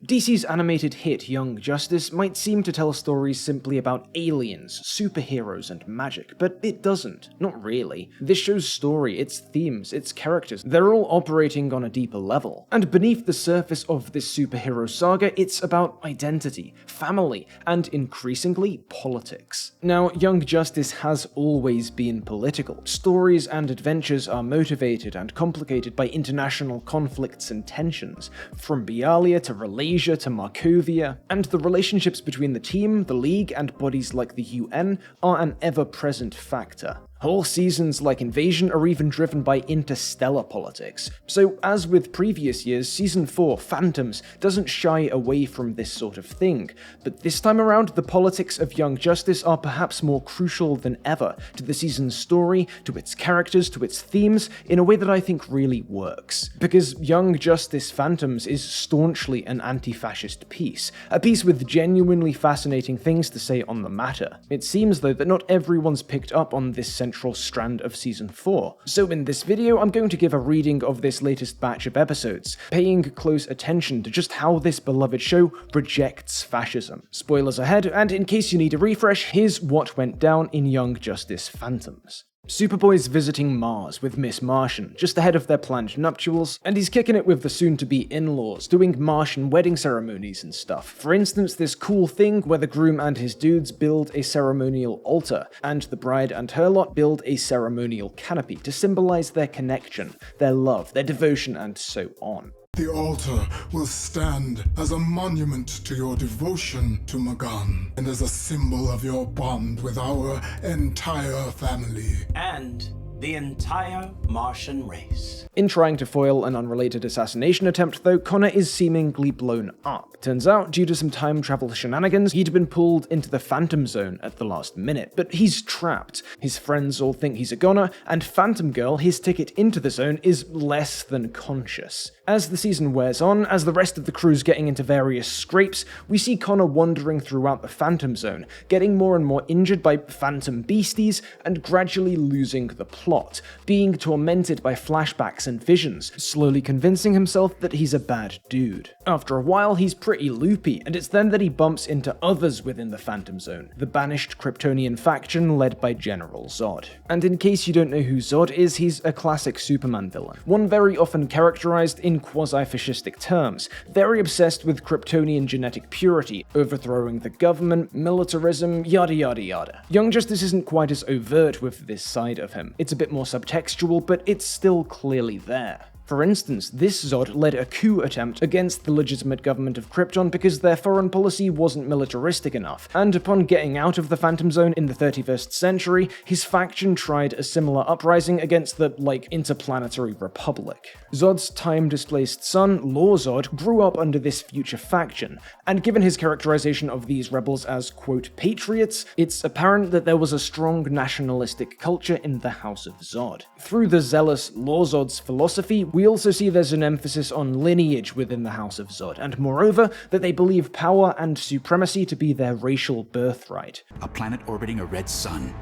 DC's animated hit Young Justice might seem to tell stories simply about aliens, superheroes, and magic, but it doesn't. Not really. This show's story, its themes, its characters, they're all operating on a deeper level. And beneath the surface of this superhero saga, it's about identity, family, and increasingly, politics. Now, Young Justice has always been political. Stories and adventures are motivated and complicated by international conflicts and tensions, from Bialia to Malaysia to Markovia, and the relationships between the team, the League, and bodies like the UN are an ever-present factor. Whole seasons like Invasion are even driven by interstellar politics. So as with previous years, Season 4, Phantoms, doesn't shy away from this sort of thing, but this time around the politics of Young Justice are perhaps more crucial than ever to the season's story, to its characters, to its themes, in a way that I think really works. Because Young Justice Phantoms is staunchly an anti-fascist piece, a piece with genuinely fascinating things to say on the matter. It seems though that not everyone's picked up on this central strand of Season 4. So in this video, I'm going to give a reading of this latest batch of episodes, paying close attention to just how this beloved show rejects fascism. Spoilers ahead, and in case you need a refresh, here's what went down in Young Justice Phantoms. Superboy's visiting Mars with Miss Martian, just ahead of their planned nuptials, and he's kicking it with the soon-to-be in-laws, doing Martian wedding ceremonies and stuff. For instance, this cool thing where the groom and his dudes build a ceremonial altar, and the bride and her lot build a ceremonial canopy to symbolize their connection, their love, their devotion, and so on. The altar will stand as a monument to your devotion to Magan, and as a symbol of your bond with our entire family. And the entire Martian race. In trying to foil an unrelated assassination attempt, though, Connor is seemingly blown up. Turns out, due to some time travel shenanigans, he'd been pulled into the Phantom Zone at the last minute, but he's trapped. His friends all think he's a goner, and Phantom Girl, his ticket into the zone, is less than conscious. As the season wears on, as the rest of the crew's getting into various scrapes, we see Connor wandering throughout the Phantom Zone, getting more and more injured by phantom beasties, and gradually losing the plot, being tormented by flashbacks and visions, slowly convincing himself that he's a bad dude. After a while, he's pretty loopy, and it's then that he bumps into others within the Phantom Zone, the banished Kryptonian faction led by General Zod. And in case you don't know who Zod is, he's a classic Superman villain, one very often characterized in quasi-fascistic terms, very obsessed with Kryptonian genetic purity, overthrowing the government, militarism, yada yada yada. Young Justice isn't quite as overt with this side of him. It's a bit more subtextual, but it's still clearly there. For instance, this Zod led a coup attempt against the legitimate government of Krypton because their foreign policy wasn't militaristic enough, and upon getting out of the Phantom Zone in the 31st century, his faction tried a similar uprising against the, Interplanetary Republic. Zod's time-displaced son, Lor-Zod, grew up under this future faction, and given his characterization of these rebels as, quote, patriots, it's apparent that there was a strong nationalistic culture in the House of Zod. Through the zealous Lor-Zod's philosophy, we also see there's an emphasis on lineage within the House of Zod, and moreover, that they believe power and supremacy to be their racial birthright. A planet orbiting a red sun,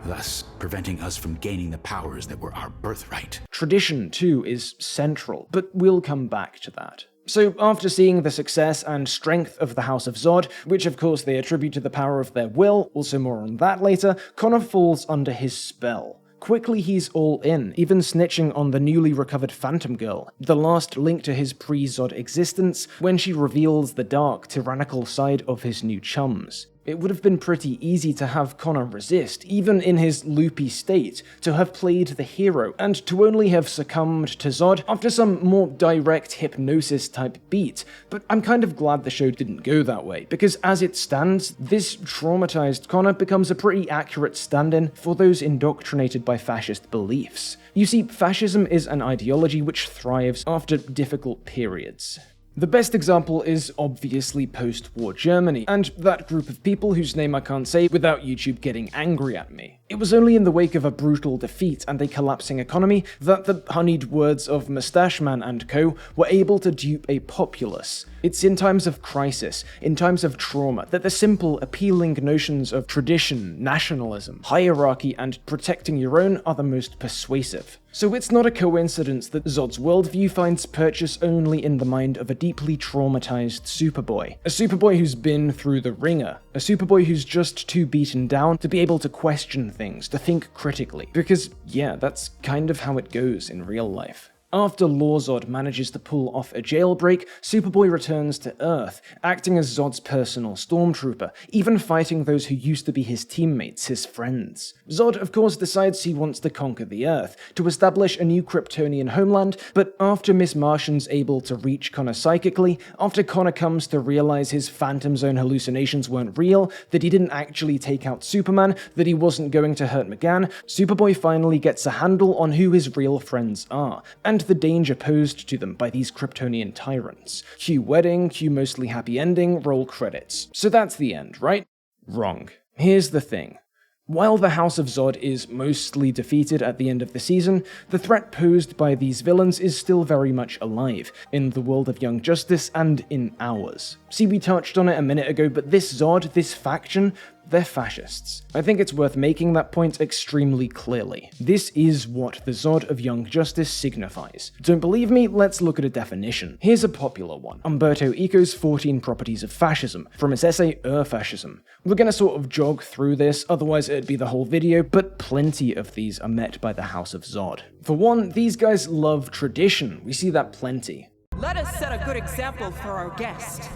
thus preventing us from gaining the powers that were our birthright. Tradition, too, is central, but we'll come back to that. So after seeing the success and strength of the House of Zod, which of course they attribute to the power of their will, also more on that later, Connor falls under his spell. Quickly he's all in, even snitching on the newly recovered Phantom Girl, the last link to his pre-Zod existence, when she reveals the dark, tyrannical side of his new chums. It would have been pretty easy to have Connor resist, even in his loopy state, to have played the hero, and to only have succumbed to Zod after some more direct hypnosis-type beat, but I'm kind of glad the show didn't go that way, because as it stands, this traumatized Connor becomes a pretty accurate stand-in for those indoctrinated by fascist beliefs. You see, fascism is an ideology which thrives after difficult periods. The best example is obviously post-war Germany, and that group of people whose name I can't say without YouTube getting angry at me. It was only in the wake of a brutal defeat and a collapsing economy that the honeyed words of Mustache Man and co. were able to dupe a populace. It's in times of crisis, in times of trauma, that the simple, appealing notions of tradition, nationalism, hierarchy, and protecting your own are the most persuasive. So it's not a coincidence that Zod's worldview finds purchase only in the mind of a deeply traumatized Superboy. A Superboy who's been through the ringer. A Superboy who's just too beaten down to be able to question things, to think critically. Because, yeah, that's kind of how it goes in real life. After Lor-Zod manages to pull off a jailbreak, Superboy returns to Earth, acting as Zod's personal stormtrooper, even fighting those who used to be his teammates, his friends. Zod, of course, decides he wants to conquer the Earth, to establish a new Kryptonian homeland, but after Miss Martian's able to reach Connor psychically, after Connor comes to realize his Phantom Zone hallucinations weren't real, that he didn't actually take out Superman, that he wasn't going to hurt McGann, Superboy finally gets a handle on who his real friends are, and the danger posed to them by these Kryptonian tyrants. Cue wedding, cue mostly happy ending, roll credits. So that's the end, right? Wrong. Here's the thing. While the House of Zod is mostly defeated at the end of the season, the threat posed by these villains is still very much alive, in the world of Young Justice and in ours. See, we touched on it a minute ago, but this Zod, this faction, they're fascists. I think it's worth making that point extremely clearly. This is what the Zod of Young Justice signifies. Don't believe me? Let's look at a definition. Here's a popular one. Umberto Eco's 14 Properties of Fascism, from his essay Fascism. We're gonna sort of jog through this, otherwise it'd be the whole video, but plenty of these are met by the House of Zod. For one, these guys love tradition. We see that plenty. Let us set a good example for our guest.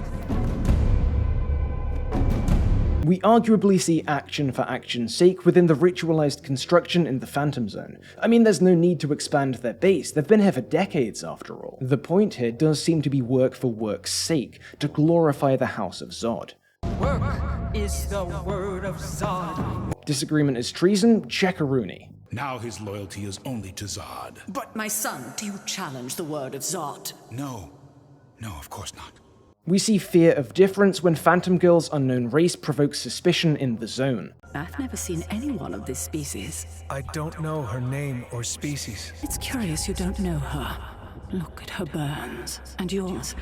We arguably see action for action's sake within the ritualized construction in the Phantom Zone. I mean, there's no need to expand their base, they've been here for decades after all. The point here does seem to be work for work's sake, to glorify the House of Zod. Work is the word of Zod. Disagreement is treason? Check-a-rooney. Now his loyalty is only to Zod. But my son, do you challenge the word of Zod? No, of course not. We see fear of difference when Phantom Girl's unknown race provokes suspicion in the zone. I've never seen anyone of this species. I don't know her name or species. It's curious you don't know her. Look at her burns. And yours.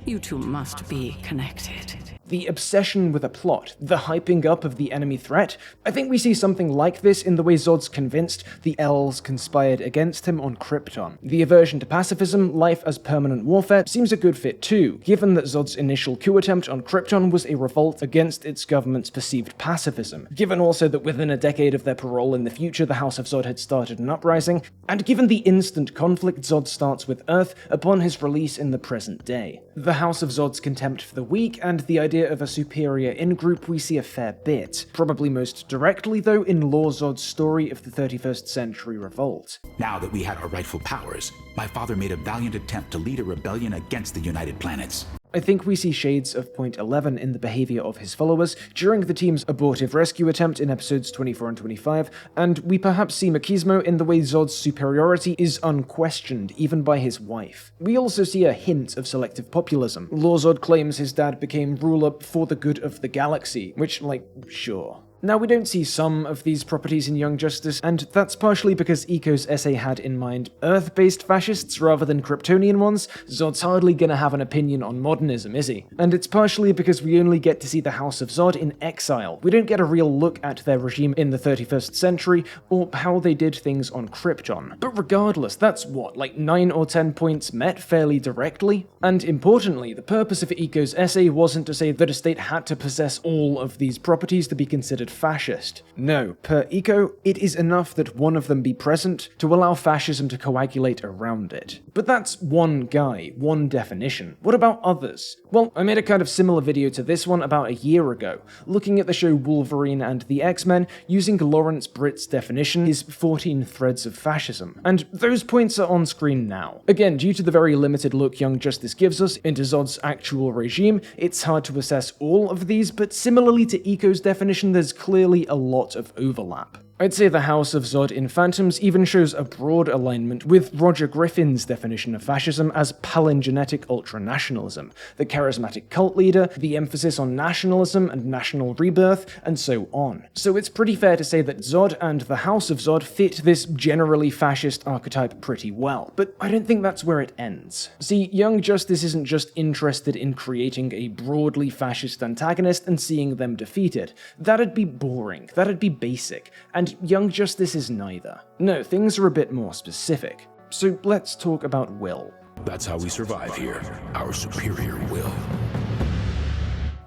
You two must be connected. The obsession with a plot, the hyping up of the enemy threat, I think we see something like this in the way Zod's convinced the L's conspired against him on Krypton. The aversion to pacifism, life as permanent warfare, seems a good fit too, given that Zod's initial coup attempt on Krypton was a revolt against its government's perceived pacifism, given also that within a decade of their parole in the future the House of Zod had started an uprising, and given the instant conflict Zod starts with Earth upon his release in the present day. The House of Zod's contempt for the weak and the idea of a superior in-group we see a fair bit, probably most directly though in Lor-Zod's story of the 31st century revolt. Now that we had our rightful powers, my father made a valiant attempt to lead a rebellion against the United Planets. I think we see shades of Point 11 in the behavior of his followers during the team's abortive rescue attempt in episodes 24 and 25, and we perhaps see machismo in the way Zod's superiority is unquestioned, even by his wife. We also see a hint of selective populism. Lor-Zod claims his dad became ruler for the good of the galaxy, which, sure. Now, we don't see some of these properties in Young Justice, and that's partially because Eco's essay had in mind Earth-based fascists rather than Kryptonian ones. Zod's hardly gonna have an opinion on modernism, is he? And it's partially because we only get to see the House of Zod in exile. We don't get a real look at their regime in the 31st century, or how they did things on Krypton. But regardless, that's what, 9 or 10 points met fairly directly? And importantly, the purpose of Eco's essay wasn't to say that a state had to possess all of these properties to be considered fascist. No, per Eco, it is enough that one of them be present to allow fascism to coagulate around it. But that's one guy, one definition. What about others? Well, I made a kind of similar video to this one about a year ago, looking at the show Wolverine and the X-Men using Lawrence Britt's definition, his 14 threads of fascism. And those points are on screen now. Again, due to the very limited look Young Justice gives us into Zod's actual regime, it's hard to assess all of these, but similarly to Eco's definition, there's clearly a lot of overlap. I'd say the House of Zod in Phantoms even shows a broad alignment with Roger Griffin's definition of fascism as palingenetic ultranationalism, the charismatic cult leader, the emphasis on nationalism and national rebirth, and so on. So it's pretty fair to say that Zod and the House of Zod fit this generally fascist archetype pretty well, but I don't think that's where it ends. See, Young Justice isn't just interested in creating a broadly fascist antagonist and seeing them defeated. That'd be boring, that'd be basic, and Young Justice is neither. No, things are a bit more specific. So let's talk about will. That's how we survive here. Our superior will.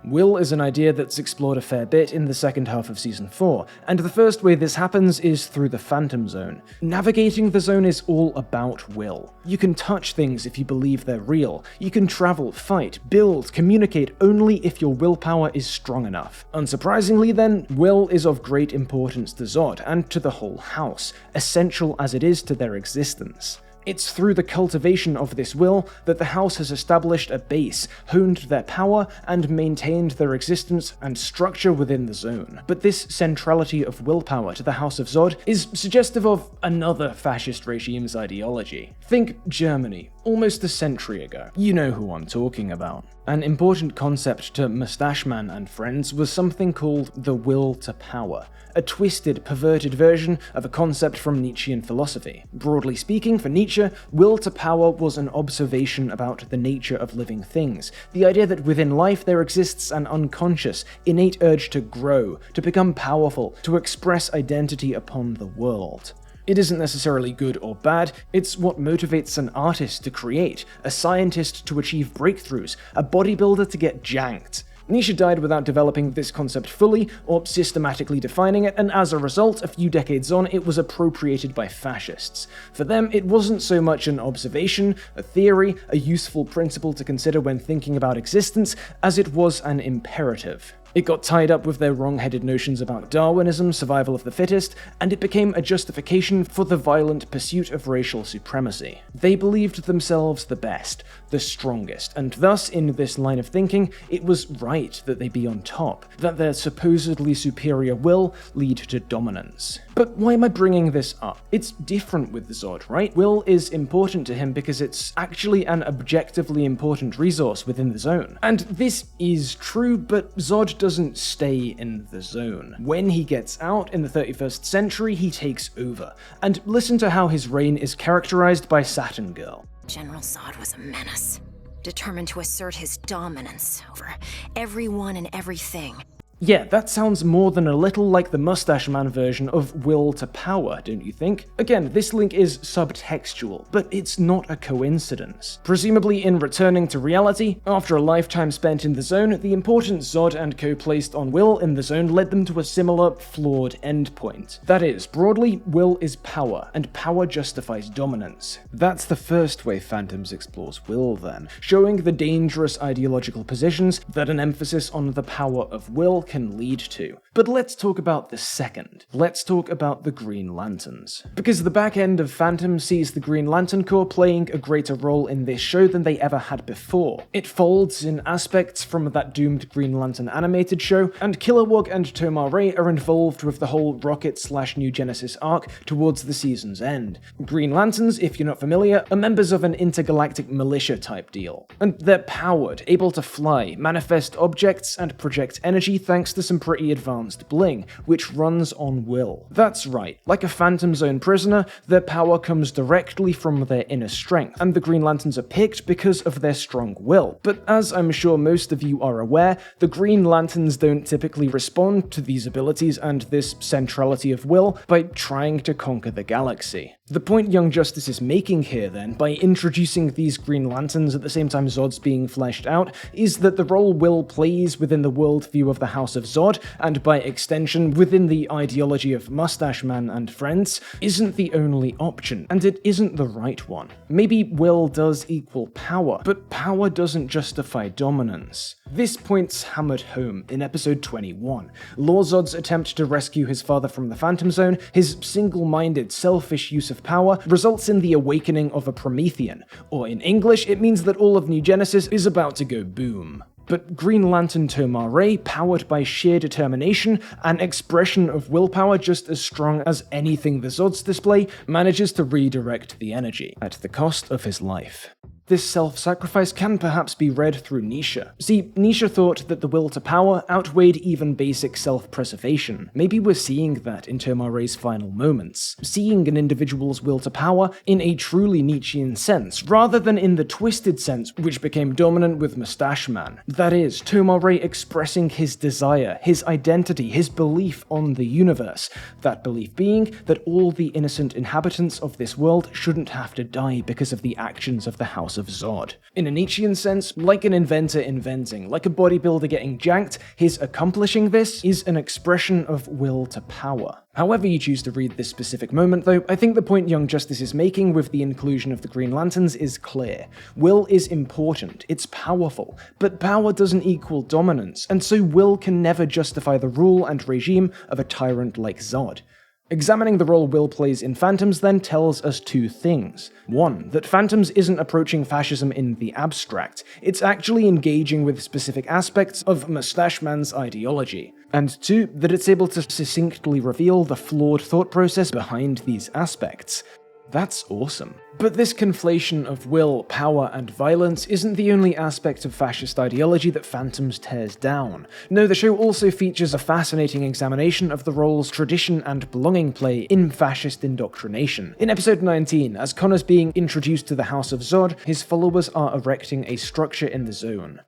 Will is an idea that's explored a fair bit in the second half of Season 4, and the first way this happens is through the Phantom Zone. Navigating the zone is all about will. You can touch things if you believe they're real. You can travel, fight, build, communicate only if your willpower is strong enough. Unsurprisingly then, will is of great importance to Zod and to the whole house, essential as it is to their existence. It's through the cultivation of this will that the house has established a base, honed their power, and maintained their existence and structure within the zone. But this centrality of willpower to the House of Zod is suggestive of another fascist regime's ideology. Think Germany, almost a century ago. You know who I'm talking about. An important concept to Mustache Man and friends was something called the will to power, a twisted, perverted version of a concept from Nietzschean philosophy. Broadly speaking, for Nietzsche, will to power was an observation about the nature of living things, the idea that within life there exists an unconscious, innate urge to grow, to become powerful, to express identity upon the world. It isn't necessarily good or bad, it's what motivates an artist to create, a scientist to achieve breakthroughs, a bodybuilder to get janked. Nietzsche died without developing this concept fully or systematically defining it, and as a result, a few decades on, it was appropriated by fascists. For them, it wasn't so much an observation, a theory, a useful principle to consider when thinking about existence, as it was an imperative. It got tied up with their wrong-headed notions about Darwinism, survival of the fittest, and it became a justification for the violent pursuit of racial supremacy. They believed themselves the best, the strongest, and thus, in this line of thinking, it was right that they be on top, that their supposedly superior will lead to dominance. But why am I bringing this up? It's different with Zod, right? Will is important to him because it's actually an objectively important resource within the zone. And this is true, but Zod doesn't stay in the zone. When he gets out in the 31st century, he takes over. And listen to how his reign is characterized by Saturn Girl. General Zod was a menace, determined to assert his dominance over everyone and everything. Yeah, that sounds more than a little like the Mustache Man version of will to power, don't you think? Again, this link is subtextual, but it's not a coincidence. Presumably in returning to reality, after a lifetime spent in the zone, the importance Zod and co placed on will in the zone led them to a similar, flawed endpoint. That is, broadly, will is power, and power justifies dominance. That's the first way Phantoms explores will then, showing the dangerous ideological positions that an emphasis on the power of will can lead to. But let's talk about the second. Let's talk about the Green Lanterns. Because the back end of Phantom sees the Green Lantern Corps playing a greater role in this show than they ever had before. It folds in aspects from that doomed Green Lantern animated show, and Kilowog and Tomar-Ray are involved with the whole Rocket/New Genesis arc towards the season's end. Green Lanterns, if you're not familiar, are members of an intergalactic militia type deal. And they're powered, able to fly, manifest objects, and project energy thanks to some pretty advanced bling, which runs on will. That's right, like a Phantom Zone prisoner, their power comes directly from their inner strength, and the Green Lanterns are picked because of their strong will. But as I'm sure most of you are aware, the Green Lanterns don't typically respond to these abilities and this centrality of will by trying to conquer the galaxy. The point Young Justice is making here, then, by introducing these Green Lanterns at the same time Zod's being fleshed out, is that the role Will plays within the worldview of the House of Zod, and by extension within the ideology of Mustache Man and friends, isn't the only option, and it isn't the right one. Maybe will does equal power, but power doesn't justify dominance. This point's hammered home in episode 21. Lor-Zod's attempt to rescue his father from the Phantom Zone, his single-minded, selfish use of power, results in the awakening of a Promethean, or in English, it means that all of New Genesis is about to go boom. But Green Lantern Tomar-Re, powered by sheer determination, an expression of willpower just as strong as anything the Zods display, manages to redirect the energy, at the cost of his life. This self-sacrifice can perhaps be read through Nietzsche. See, Nietzsche thought that the will to power outweighed even basic self-preservation. Maybe we're seeing that in Tomar-Re's final moments, seeing an individual's will to power in a truly Nietzschean sense, rather than in the twisted sense which became dominant with Mustache Man. That is, Tomar-Re expressing his desire, his identity, his belief on the universe, that belief being that all the innocent inhabitants of this world shouldn't have to die because of the actions of the House of Zod. In a Nietzschean sense, like an inventor inventing, like a bodybuilder getting jacked, his accomplishing this is an expression of will to power. However you choose to read this specific moment though, I think the point Young Justice is making with the inclusion of the Green Lanterns is clear. Will is important, it's powerful, but power doesn't equal dominance, and so will can never justify the rule and regime of a tyrant like Zod. Examining the role Will plays in Phantoms then tells us two things. One, that Phantoms isn't approaching fascism in the abstract, it's actually engaging with specific aspects of Mustache Man's ideology. And two, that it's able to succinctly reveal the flawed thought process behind these aspects. That's awesome. But this conflation of will, power, and violence isn't the only aspect of fascist ideology that Phantoms tears down. No, the show also features a fascinating examination of the roles tradition and belonging play in fascist indoctrination. In episode 19, as Connor's being introduced to the House of Zod, his followers are erecting a structure in the zone.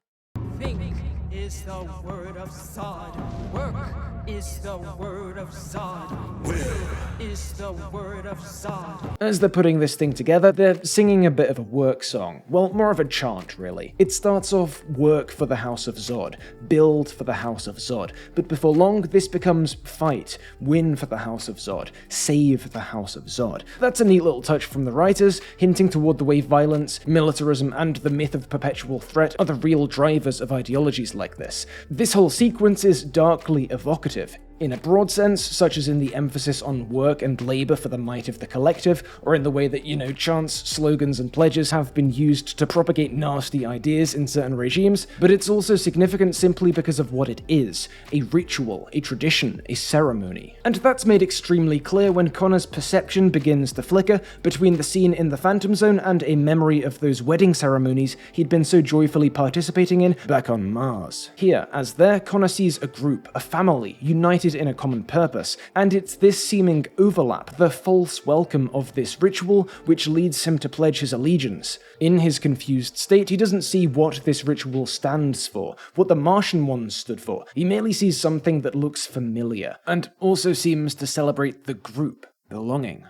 Think is the word of Zod. Work is the word of Zod. Will is the word of Zod. As they're putting this thing together, they're singing a bit of a work song. Well, more of a chant, really. It starts off work for the House of Zod, build for the House of Zod, but before long this becomes fight, win for the House of Zod, save the House of Zod. That's a neat little touch from the writers, hinting toward the way violence, militarism, and the myth of perpetual threat are the real drivers of ideologies like this. This whole sequence is darkly evocative. In a broad sense, such as in the emphasis on work and labor for the might of the collective, or in the way that, chants, slogans, and pledges have been used to propagate nasty ideas in certain regimes, but it's also significant simply because of what it is, a ritual, a tradition, a ceremony. And that's made extremely clear when Connor's perception begins to flicker between the scene in the Phantom Zone and a memory of those wedding ceremonies he'd been so joyfully participating in back on Mars. Here, as there, Connor sees a group, a family, united in a common purpose, and it's this seeming overlap, the false welcome of this ritual, which leads him to pledge his allegiance. In his confused state, he doesn't see what this ritual stands for, what the Martian ones stood for. He merely sees something that looks familiar, and also seems to celebrate the group, belonging.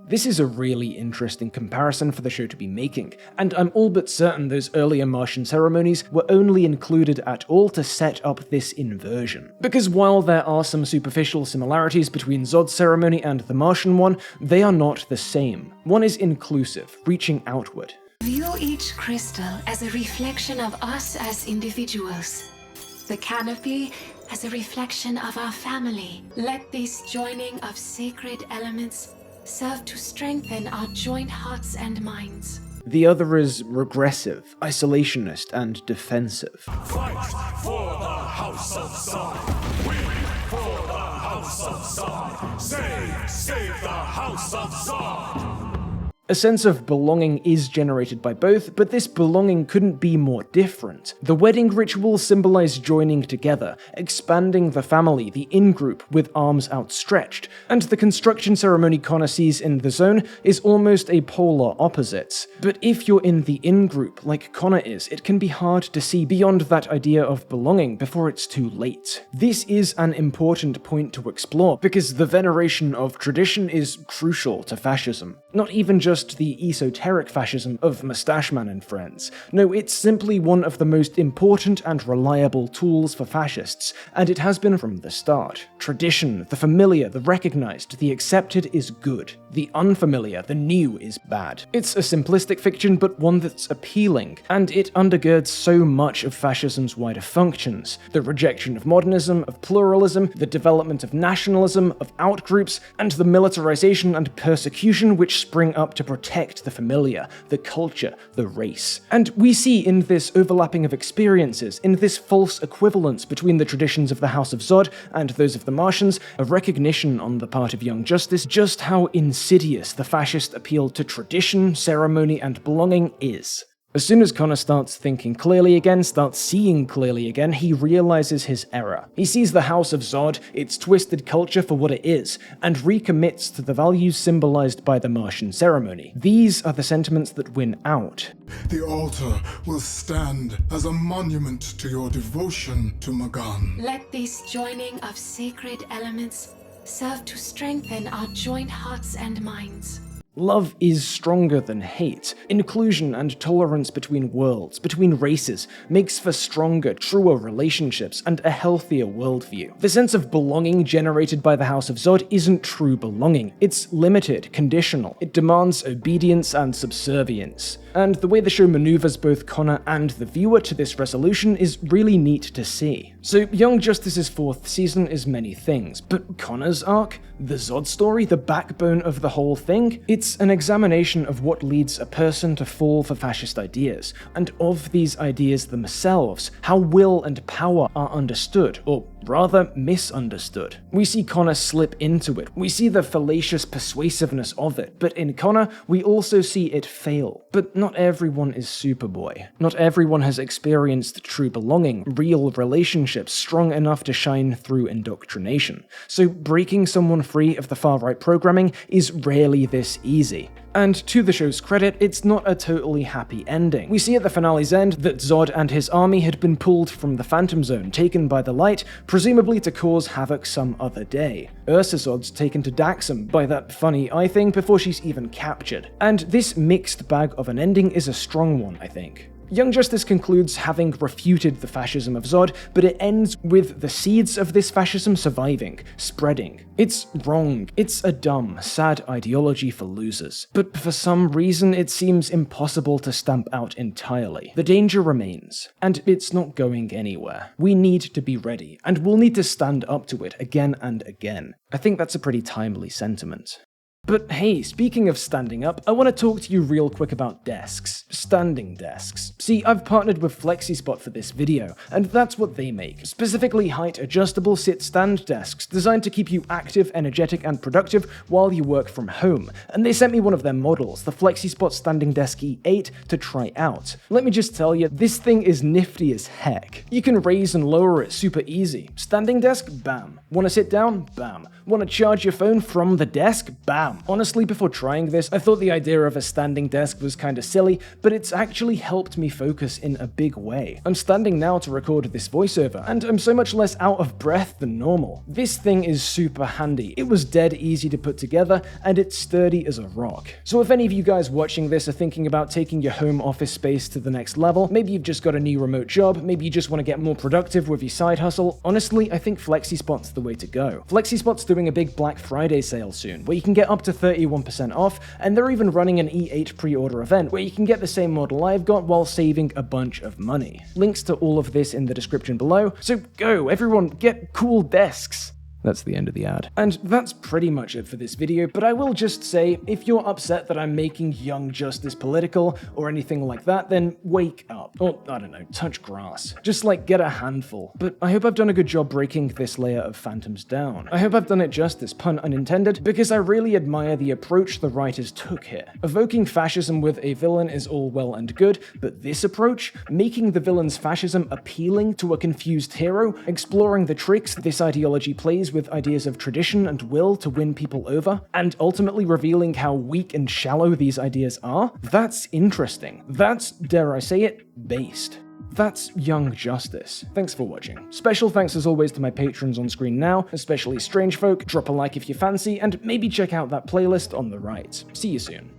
This is a really interesting comparison for the show to be making, and I'm all but certain those earlier Martian ceremonies were only included at all to set up this inversion. Because while there are some superficial similarities between Zod's ceremony and the Martian one, they are not the same. One is inclusive, reaching outward. View each crystal as a reflection of us as individuals. The canopy as a reflection of our family. Let this joining of sacred elements serve to strengthen our joint hearts and minds. The other is regressive, isolationist, and defensive. Fight for the House of Zod. Win for the House of Zod. Save the House of Zod. A sense of belonging is generated by both, but this belonging couldn't be more different. The wedding ritual symbolized joining together, expanding the family, the in-group, with arms outstretched, and the construction ceremony Connor sees in the zone is almost a polar opposite. But if you're in the in-group, like Connor is, it can be hard to see beyond that idea of belonging before it's too late. This is an important point to explore, because the veneration of tradition is crucial to fascism. Not even just the esoteric fascism of Mustache Man and friends. No, it's simply one of the most important and reliable tools for fascists, and it has been from the start. Tradition, the familiar, the recognized, the accepted is good. The unfamiliar, the new is bad. It's a simplistic fiction, but one that's appealing, and it undergirds so much of fascism's wider functions. The rejection of modernism, of pluralism, the development of nationalism, of outgroups, and the militarization and persecution which spring up to protect the familiar, the culture, the race. And we see in this overlapping of experiences, in this false equivalence between the traditions of the House of Zod and those of the Martians, a recognition on the part of Young Justice just how insidious the fascist appeal to tradition, ceremony, and belonging is. As soon as Connor starts thinking clearly again, starts seeing clearly again, he realizes his error. He sees the House of Zod, its twisted culture for what it is, and recommits to the values symbolized by the Martian ceremony. These are the sentiments that win out. The altar will stand as a monument to your devotion to Magan. Let this joining of sacred elements serve to strengthen our joint hearts and minds. Love is stronger than hate. Inclusion and tolerance between worlds, between races, makes for stronger, truer relationships and a healthier worldview. The sense of belonging generated by the House of Zod isn't true belonging. It's limited, conditional. It demands obedience and subservience. And the way the show maneuvers both Connor and the viewer to this resolution is really neat to see. So Young Justice's 4th season is many things, but Connor's arc, the Zod story, the backbone of the whole thing, it's an examination of what leads a person to fall for fascist ideas, and of these ideas themselves, how will and power are understood, or rather misunderstood. We see Connor slip into it, we see the fallacious persuasiveness of it, but in Connor, we also see it fail. But not everyone is Superboy. Not everyone has experienced true belonging, real relationships strong enough to shine through indoctrination. So breaking someone free of the far-right programming is rarely this easy. And to the show's credit, it's not a totally happy ending. We see at the finale's end that Zod and his army had been pulled from the Phantom Zone, taken by the light, presumably to cause havoc some other day. Zod's taken to Daxam by that funny eye thing before she's even captured. And this mixed bag of an ending is a strong one, I think. Young Justice concludes having refuted the fascism of Zod, but it ends with the seeds of this fascism surviving, spreading. It's wrong. It's a dumb, sad ideology for losers. But for some reason, it seems impossible to stamp out entirely. The danger remains, and it's not going anywhere. We need to be ready, and we'll need to stand up to it again and again. I think that's a pretty timely sentiment. But hey, speaking of standing up, I want to talk to you real quick about desks. Standing desks. See, I've partnered with FlexiSpot for this video, and that's what they make. Specifically height-adjustable sit-stand desks designed to keep you active, energetic, and productive while you work from home. And they sent me one of their models, the FlexiSpot Standing Desk E8, to try out. Let me just tell you, this thing is nifty as heck. You can raise and lower it super easy. Standing desk? Bam. Want to sit down? Bam. Want to charge your phone from the desk? Bam. Honestly, before trying this, I thought the idea of a standing desk was kinda silly, but it's actually helped me focus in a big way. I'm standing now to record this voiceover, and I'm so much less out of breath than normal. This thing is super handy. It was dead easy to put together, and it's sturdy as a rock. So if any of you guys watching this are thinking about taking your home office space to the next level, maybe you've just got a new remote job, maybe you just want to get more productive with your side hustle, honestly, I think FlexiSpot's the way to go. FlexiSpot's doing a big Black Friday sale soon, where you can get up to 31% off, and they're even running an E8 pre-order event where you can get the same model I've got while saving a bunch of money. Links to all of this in the description below, so go, everyone, get cool desks! That's the end of the ad. And that's pretty much it for this video, but I will just say, if you're upset that I'm making Young Justice political or anything like that, then wake up. Or, I don't know, touch grass. Just like get a handful. But I hope I've done a good job breaking this layer of phantoms down. I hope I've done it justice, pun unintended, because I really admire the approach the writers took here. Evoking fascism with a villain is all well and good, but this approach, making the villain's fascism appealing to a confused hero, exploring the tricks this ideology plays with ideas of tradition and will to win people over, and ultimately revealing how weak and shallow these ideas are, that's interesting. That's, dare I say it, based. That's Young Justice. Thanks for watching. Special thanks as always to my patrons on screen now, especially Strange Folk. Drop a like if you fancy, and maybe check out that playlist on the right. See you soon.